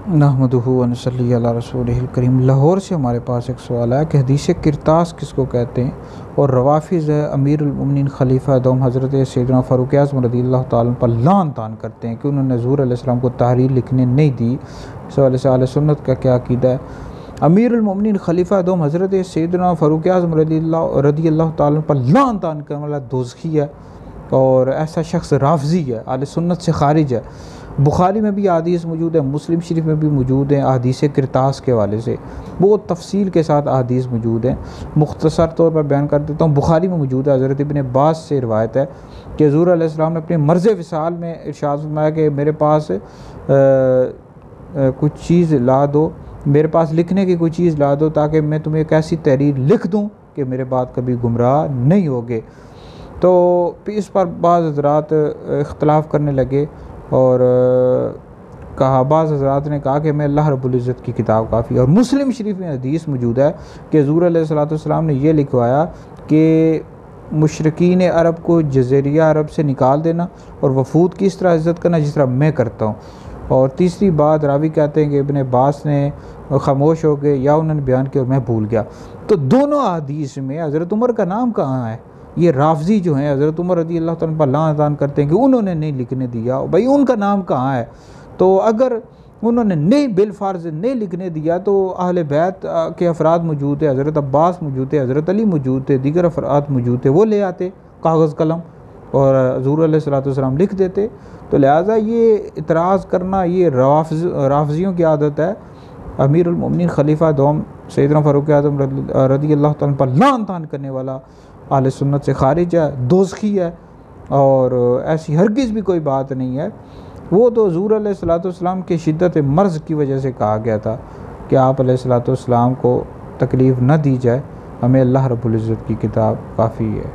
नहमदुहु व नसल्ली अला रसूलिहिल करीम। लाहौर से हमारे पास एक सवाल है कि हदीस किरतास किसको कहते हैं और रवाफिज़ अमीरुल मोमिनीन खलीफा दोम हज़रत सैयदना फ़ारूक आज़म रज़ियल्लाहु ताला पर लान तान करते हैं कि उन्होंने हुज़ूर अलैहिस्सलाम को तहरीर लिखने नहीं दी। इस हवाले से अहले सुन्नत का क्या अक़ीदा है? अमीरुल मोमिनीन खलीफा दोम हज़रत सैयदना फ़ारूक आज़म रज़ियल्लाहु ताला पर लान तान करने वाला दोज़खी है और ऐसा शख्स राफ़ज़ी है, अहले सुन्नत से खारिज है। बुखारी में भी अहादीस मौजूद है, मुस्लिम शरीफ में भी मौजूद हैं। अहादीस किरतास के हवाले से बहुत तफसील के साथ अहादीस मौजूद हैं। मुख्तसर तौर पर बयान कर देता हूँ। बुखारी में मौजूद है, हज़रत इब्न अब्बास से रिवायत है कि हुज़ूर अलैहिस्सलाम ने अपने मर्ज़ विसाल में इरशाद फरमाया कि मेरे पास कुछ चीज़ ला दो, मेरे पास लिखने की कोई चीज़ ला दो ताकि मैं तुम्हें एक ऐसी तहरीर लिख दूँ कि मेरे बाद कभी गुमराह नहीं होगे। तो इस पर बाज़ हज़रात इख्तलाफ करने लगे और कहा, बाज़ हज़रात ने कहा कि मैं अल्लाह रब्बुल इज़्ज़त की किताब काफ़ी है। और मुस्लिम शरीफ में हदीस मौजूद है कि हुज़ूर अलैहिस्सलातु वस्सलाम ने यह लिखवाया कि मुशरिकीन अरब को जज़ीरिया अरब से निकाल देना और वफूद की इस तरह इज़्ज़त करना जिस तरह मैं करता हूँ। और तीसरी बात रावी कहते हैं कि इब्न अब्बास ने खामोश हो गए या उन्होंने बयान किया और मैं भूल गया। तो दोनों हदीस में हज़रत उमर का नाम कहाँ है? ये राफ़ज़ी जो हैं हज़रत उमर रज़ियल्लाहु ताला पर लान करते हैं कि उन्होंने नहीं लिखने दिया। भाई उनका नाम कहाँ है? तो अगर उन्होंने नहीं बिलफ़र्ज़ नहीं लिखने दिया तो अहले बैत के अफराद मौजूद थे, हज़रत अब्बास मौजूद थे, हज़रत अली मौजूद थे, दीगर अफराद मौजूद थे, वो ले आते कागज़ कलम और हुज़ूर अलैहिस्सलातु वस्सलाम लिख देते। तो लिहाजा ये इतराज़ करना ये राफ़ज़ियों की आदत है। अमीरुल मोमिनीन खलीफा दोम सैयदना फ़ारूक आज़म रज़ियल्लाहु ताला पर लान तान करने वाला अहले सुन्नत से खारिज है, दोज़खी है और ऐसी हरगिज़ भी कोई बात नहीं है। वो तो हुज़ूर अलैहिस्सलातु वस्सलाम के शिद्दत मर्ज़ की वजह से कहा गया था कि आप अलैहिस्सलातु वस्सलाम को तकलीफ़ न दी जाए, हमें अल्लाह रब्बुल इज़्ज़त की किताब काफ़ी है।